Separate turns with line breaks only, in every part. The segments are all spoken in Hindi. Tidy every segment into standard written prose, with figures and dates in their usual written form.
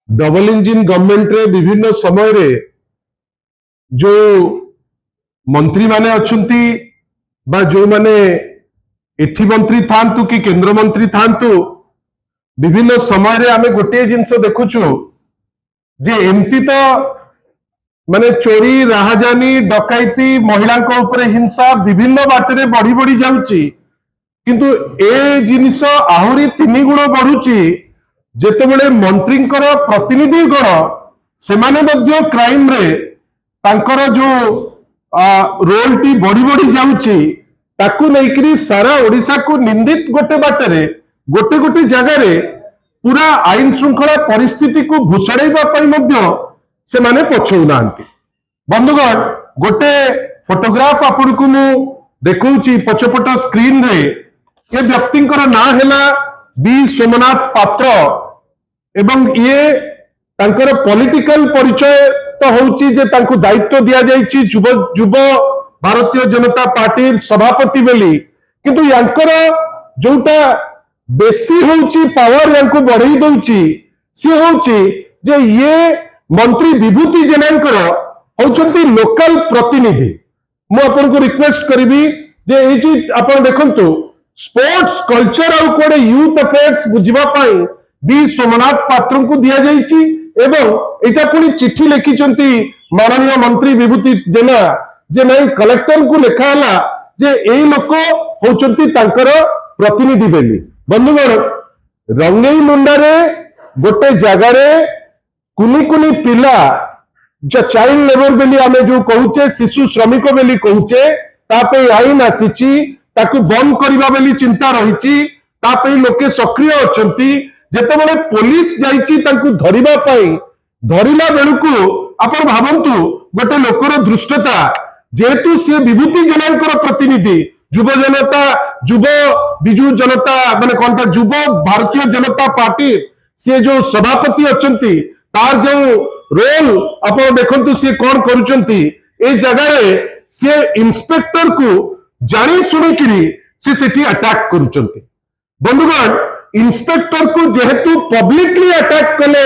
डबल इंजिन गवर्नमेंट रे विभिन्न समय रे जो मंत्री माने अछंती बा जो माने एठी मंत्री थांतु कि केंद्र मंत्री थांतु विभिन्न समय रे आमे गोटे जिंस देखुछु जे एमती तो माने चोरी राहाजानी डकैती महिला ऊपर हिंसा विभिन्न बाटरे बढ़ी बढ़ी जाउची किंतु ए जिनिस आहुरी 3 गुण बढ़ुची जेतेबेले मंत्रींकर प्रतिनिधि गण सेमाने मध्य क्राइम रे तांकर जो रोल टी बढ़ी बढ़ी जाउची ताकू नेकरी सारा ओडिशा को निंदित गोटे बाटरे गोटे गोटे जगह रे पूरा आईन श्रृंखला परिस्थिति को भूषाड़ेबा पई मध्य से माने पछौ नांती। बंधुगण गोटे फोटोग्राफ आपन को मु देखौची पछपट स्क्रीन रे ये व्यक्तिंकर ना हैला बी सोमनाथ पात्र एवं ये तांकर पॉलिटिकल परिचय तो होउची जे तांको दायित्व दिया जायछि जुब जुब भारतीय जनता पार्टी सभापति बेली किंतु यांकर जोटा बेसी होउची पावर यांको बढ़ई दउची सी होउची जे ये मंत्री विभूति जेनांकर होउचंती लोकल प्रतिनिधि। मु आपन को रिक्वेस्ट करिवि जे एजी आपन देखंतु स्पोर्ट्स कल्चर आउ कोडे यूथ अफेयर्स बुझिबा पई बी सोमनाथ पात्र को दिया जायछि एवं एटा पुनी चिट्ठी लिखिचंती माननीय मंत्री विभूति जेना जे नहीं कलेक्टर को लिखा हला जे एई लोक होउचंती तांकर प्रतिनिधि बेली। बंधुगण रंगई मुंडारे गोटे जगह रे कुनी कुनी पिला जो चाइल्ड लेबर बेली आमे जो कहूचे शिशु श्रमिक बेली कहूचे तापे आईन आसीची ताकू बंद करिबा बेली चिंता रहिची तापे लोके सक्रिय अछंती जेतेबेले पुलिस जाईची ताकू धरिबा पई धरिला बेलुकु आपण भाबंतु गोटे लोकर दृष्टता जेतु से विभूति जनांकर प्रतिनिधि युव जनता युव बिजू जनता माने कोनता युव भारतीय जनता पार्टी से जो सभापति अछंती तार जो रोल आपण देखंतु से कोन करूचंती ए जगह रे से इंस्पेक्टर को जानी सुनी किरी से सेठी अटैक करूचंती। बंधुगण इंस्पेक्टर को जेहेतु पब्लिकली अटैक कले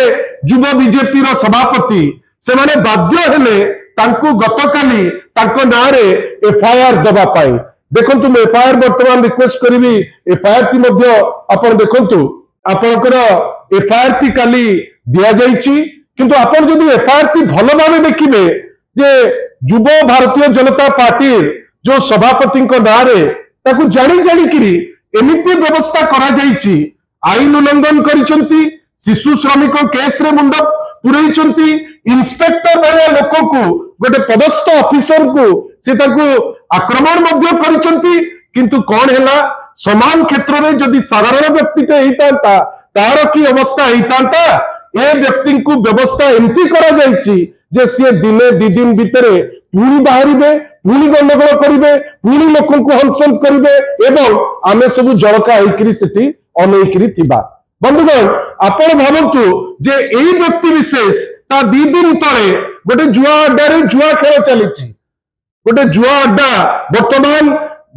युव बीजेपी रो सभापति से माने बाध्य हेले तांको गतकाली तांको नारे एफआईआर दबा पाई देखंतु मैं एफआईआर वर्तमान रिक्वेस्ट करिवि एफआईआर टी मध्य आपण देखंतु आपनकर एफआईआर टी काली दिया जाईची किंतु आपण जदि एफआईआर टी भलो भाबे देखिबे जे युव भारतीय जनता पार्टी जो सभापति को नारे ताकू जानी जानी किरी एमिति व्यवस्था करा जाईची आईन उल्लंघन करिसंती शिशु श्रमिक केस रे मुंड पुरैचंती इंस्पेक्टर भया लोक को गोटे पदस्थ ऑफिसर को से ताकू आक्रमण मध्य करिसंती किंतु कोन हैला समान क्षेत्र में जदि साधारण व्यक्ति ते हितांता तार की अवस्था हितांता ए व्यक्ति को व्यवस्था एमती करा जाईची जे से दिने दि दिन भितरे पुणी बाहरिबे पुणी गंडगोल करिवे पुणी लोक को हंसन करिवे एवं आमे सब जड़का होइकरी सेठी अनेकरी थिबा। बंधुगण आपण भाबंतु जे एई व्यक्ति विशेष ता 2 दिन तळे गोटे जुआ अड्डा रे जुआ खेल चलीची गोटे जुआ अड्डा वर्तमान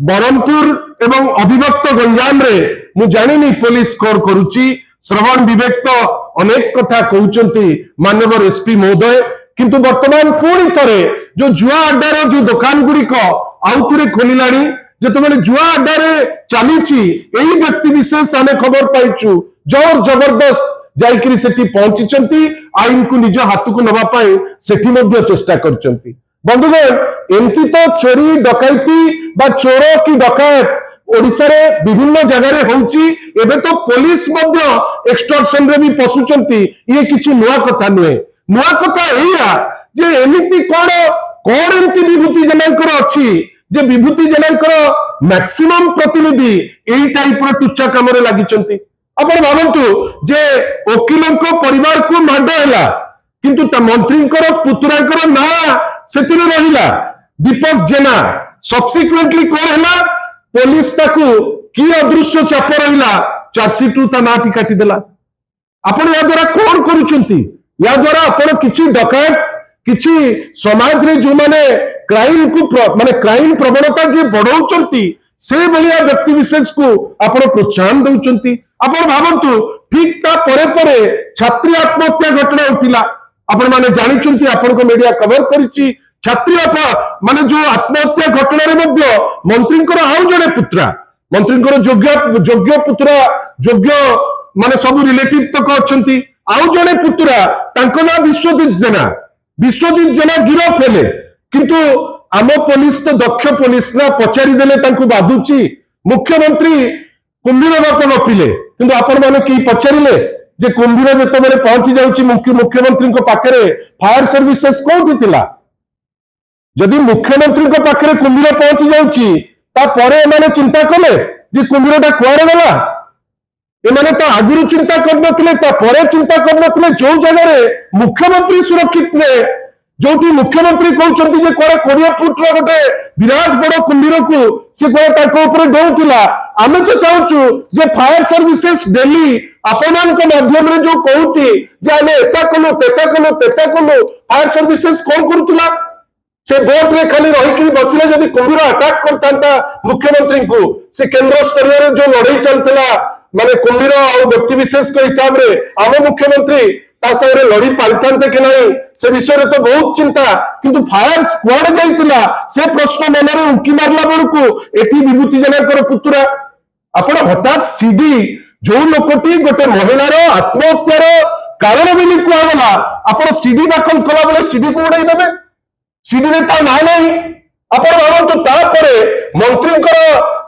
बरहमपुर एवं अभिभक्त गंजाम रे मु जानिनी पुलिस कोर करूची श्रवण विवेक तो अनेक कथा कहउचंती माननीय एसपी महोदय किंतु वर्तमान पुणी तरे जो जुआ अड्डा रो जो दुकान गुडी को आउथरे खोलिलाणी जेतेबेले जुआ अड्डा रे चालुची एई व्यक्ति विशेष आमे खबर पाइचु जोर जबरदस्त जाइकरी सेठी पहुंचीचंती आईन को निज हाथ को नबा पाई सेठी मध्य चेष्टा करचंती। बंधुगण एमती तो चोरी डकैती बा चोर की डकैत ओडिसा रे विभिन्न जगह रे होउची एबे तो पुलिस मध्य एक्सटॉर्शन रे भी पसुचंती ये किछि नुआ कथा नुए नुआ कथा एया जे एमिति कोन एमती विभूति जनांकर अछि जे विभूति जनांकर मैक्सिमम प्रतिनिधि एई टाइप रो तुच्छ काम रे लागिचंती। आपण भाबंतु जे वकीलंको परिवार को माड हैला किंतु ता मंत्रींकर पुत्रांकर ना सेतिरे रहिला दीपक जेना सब्सिक्वेंटली कोन हैला पुलिस ताकू की अदृश्य चाप रहिला चार्जशीट ता ना टी काटी देला। आपण या द्वारा कोन करूचंती या द्वारा आपण किछि डकैत किछि समाज रे जो माने क्राइम को माने क्राइम प्रवणता जे बढ़ौचंती से भलिया व्यक्ति विशेष को आपण प्रोत्साहन दउचंती। आपण भाबंतु ठीक ता परे परे छात्री आत्महत्या घटना होता आपण माने जानिचंती आपण मीडिया कवर करिछि छात्री माने जो आत्महत्या घटना रे मध्य मंत्रींकर आउ जड़े पुत्रा मंत्रींकर योग्य पुत्रा योग्य माने सब रिलेटिव तक अच्छंती आउ जड़े पुत्रा तांको ना विश्वजीत जेना गिरफ हेले किंतु आम पुलिस तो दक्ष पुलिस ना पचारि देले तांको बाधुची मुख्यमंत्री कुंभीर बाप गपिले किंतु आपण माने की पचारिले जे कुंभीर जेतेबेले पहुंची जाउची मुख्यमंत्री को पाखरे फायर सर्विसेस कोठी थिला जदि मुख्यमंत्री को पाखरे कुंभीर पहुंची जाउची ता परे एमाने चिंता कले जे कुंभीरटा कुआडे गला एमाने तो आगुरु चिंता करनथिले ता परे चिंता करनथिले जो जगह रे मुख्यमंत्री सुरक्षित ने जोटी मुख्यमंत्री कहउचंती जे कोरे 20 फुट रो गोटे विराट बड़ कुंभीर को से कोरे ताको ऊपर डोउतिला आमे तो चाहूचु जे फायर सर्विसेस दिल्ली आपण के माध्यम रे जो कहउची जे आमे ऐसा कलु फायर सर्विसेस कोन करतुला से बोट रे खाली रही कि बसिले जदि कुंभीर अटैक करतांता मुख्यमंत्री को से केंद्र स्तरीय रे जो लड़ाई चलतला माने कुंभीर और व्यक्ति विशेष के हिसाब रे आम मुख्यमंत्री ता संगे लड़ी पारिथांते कि नहीं से विषय रे तो बहुत चिंता किंतु फायर स्क्वाड जाइतिला से प्रश्न मन रे उंकी मारला बेलकू एठी विभूति जनकर पुत्रा आपण हठात सीडी जो लोकटी गोटे महिलार आत्महत्यार कारण बोली कहगला आपण सीडी दाखल कला बेले सीडी को उड़ाई देबे सीडी रे ता ना नहीं आपण भावंतु तापरे मंत्रींकर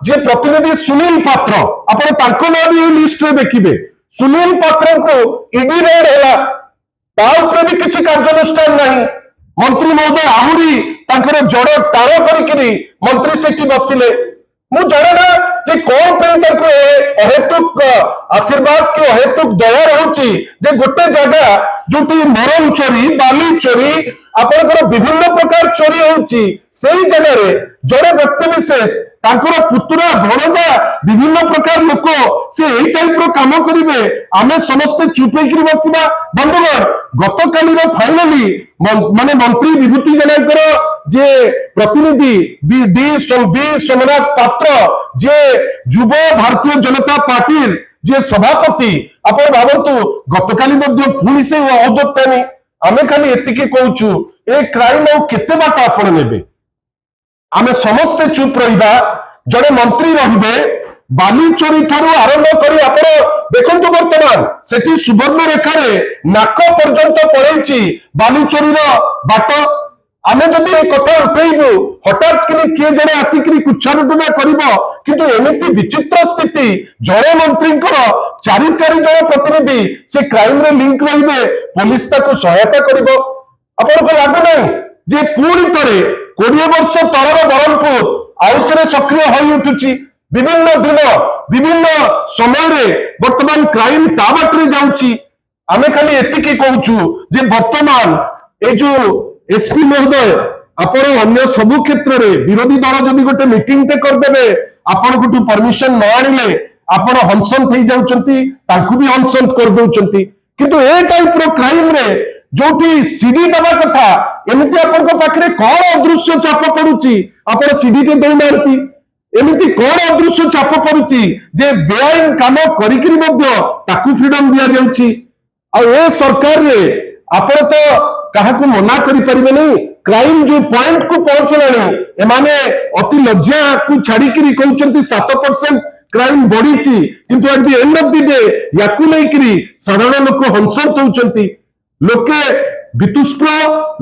जे प्रतिनिधि सुनील पात्र आपण तांको नाम भी लिस्ट रे देखिबे सुनील पात्र को ईडी रेड हैला ता ऊपर भी किछि कार्यानुष्ठान नहीं मंत्री महोदय आहुरी तांकर जड़ टार करिकरी मंत्री सेठी बसिले मु जाने ना जे कोन पे तांको अहेतुक आशीर्वाद के अहेतुक दया रहउची जे गोटे जगह जोटी मरम चोरी बाली चोरी आपनकर विभिन्न प्रकार चोरी होउची सेही जगह रे जड़े व्यक्ति विशेष तांकर पुत्रा भणजा विभिन्न प्रकार लोक से एई टाइप रो काम करिवे आमे समस्त चुप होइकरी बसिबा बंधुगण गतकाली रो फाइनली माने मंत्री विभूति जनकर जे प्रतिनिधि डी सोमनाथ पात्र जे युव भारतीय जनता पार्टी जे सभापति आपण भावंतु गतकाली मध्य पुणी से अवदत्तानी आमे खाली एतिके कहूचु ए क्राइम और केते बाट आपण नेबे आमे समस्त चुप रहिबा जड़े मंत्री रहिबे बाली चोरी ठारू आरंभ करी आपण देखंतु वर्तमान सेठी सुवर्ण रेखा रे नाक पर्यंत पड़ैछि बाली चोरी रो बाट आमे जदि ए कथा उठैबु हठात कि किए जने आसिकरी कुच्छारुटना करिवो किंतु एमिति विचित्र स्थिति जड़े मंत्रींकर चारि जन प्रतिनिधि से क्राइम रे लिंक रहिबे पुलिस ताको सहायता करिवो आपण को लागु नै जे पूरी तरे 20 वर्ष तळर बरहमपुर आउथरे सक्रिय होई उठुची विभिन्न दिन विभिन्न समय रे वर्तमान क्राइम ता बाटरे जाउची आमे खाली एतिकी कहूचु जे वर्तमान ए जो एसपी महोदय आपण अन्य सबु क्षेत्र रे विरोधी दल जदि गोटे मीटिंग ते कर देबे आपण कोटु परमिशन न आनिले आपण हंसंत થઈ जाउचंती तांकु भी हंसंत कर दउचंती किंतु ए टाइप रो क्राइम रे जोटी सीडी दबा कथा एमिति आपण को पाखरे कोन अदृश्य चाप पडुची आपण सीडी ते देई मारती एमिति कोन अदृश्य चाप पडुची जे बेआईन काम करिकरी मध्य ताकु फ्रीडम दिया जाउची आ ए सरकार रे आपण तो काहाकू मना करि परिबे नहीं क्राइम जो पॉइंट को पहुंचलानी एमाने अति लज्जा को छाड़ी करी कहउचंती 7% क्राइम बढ़ीची किंतु at the end of the day याकू नै करी साधारण लोक हंसंत होउचंती लोके वितुष्प्र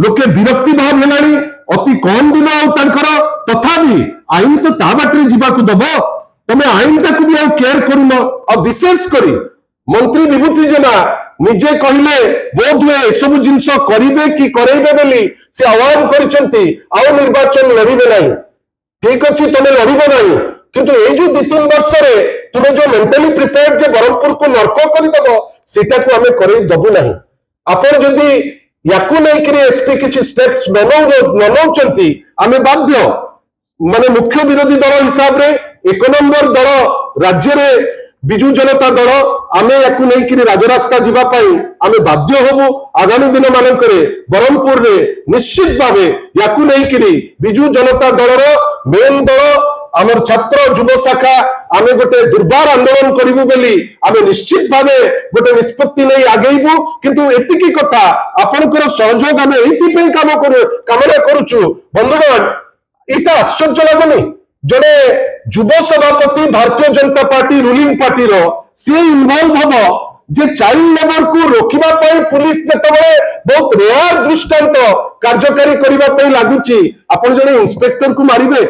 लोके विरक्ति भाव हेलानी अति कम दिन आ तांकर तथापि आईन तो ता बाटरे जीवा को दबो तमे आईन ताकू भी केयर करूनो आ विशेष करी मंत्री विभूति जेना निजे कहले बोध हुए सब जिनस करिवे कि करेइबे बोली से आह्वान करिसंती आउ निर्वाचन लड़िबे नहीं ठीक अछि तमे लड़िबे नहीं किंतु ए जो 2-3 वर्ष रे तुमे जो मेंटली प्रिपेयर्ड जे बरहमपुर को नरक करि दबो सेटा को हमें करइ दबु नहीं आपण जदी याकू नै करी एसपी किछि स्टेप्स ननौचंती आमे बाध्य माने मुख्य विरोधी दल हिसाब रे 1 नंबर दल राज्य रे बिजू जनता दल आमे याकू नै करी राजरास्ता जीवा पई आमे बाध्य होबु आगामी दिन मानकरे बरहमपुर रे निश्चित भावे याकू नै करी बिजू जनता दल रो मेन दल आमर छात्र युव शाखा आमे गोटे दुर्बार आंदोलन करिबु बेली आमे निश्चित भावे गोटे निष्पत्ति नहीं आगेबू किंतु एतिकी कथा आपनकर सहयोग आमे एति पे कामना करूछु बंधुगण इटा आश्चर्य लगुनी जड़े युव सभापति Bharatiya Janata party ruling party रो सी इनवॉल्व हम जे चाइल्ड लेबर को रोकिबा पई पुलिस जतबे बहुत रेयर दृष्टांत कार्यकारी करबा लगुची आपण जने इंस्पेक्टर को मारिबे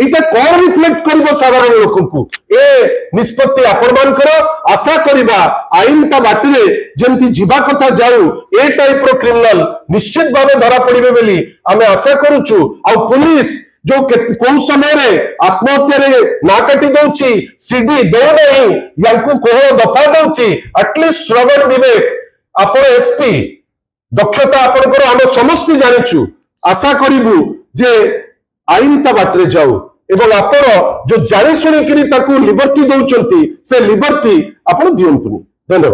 एटा कौन रिफ्लेक्ट करिबो साधारण लोक को ए निष्पत्ति आपण मानकर आशा करिबा आईन ता बाटरे जेंति जीवा कथा जाऊ ए टाइप रो क्रिमिनल निश्चित भावे धरा पड़िबे बेली आमे आशा करूछु आ पुलिस जो कौन समय रे आत्महत्या रे ना काटी दउची सीडी दो नहीं यांकु कोहळ दफा दउची एटलीस्ट श्रवण विवेक आपण एसपी दक्षता आपनकर हम समस्त जानिछु आशा करिबु जे आईन ता बाटरे जाऊ एवं आपण जो जानि सुनि किरी ताकू लिबर्टी दउचंती से लिबर्टी आपण दियंतुनी धन्यवाद।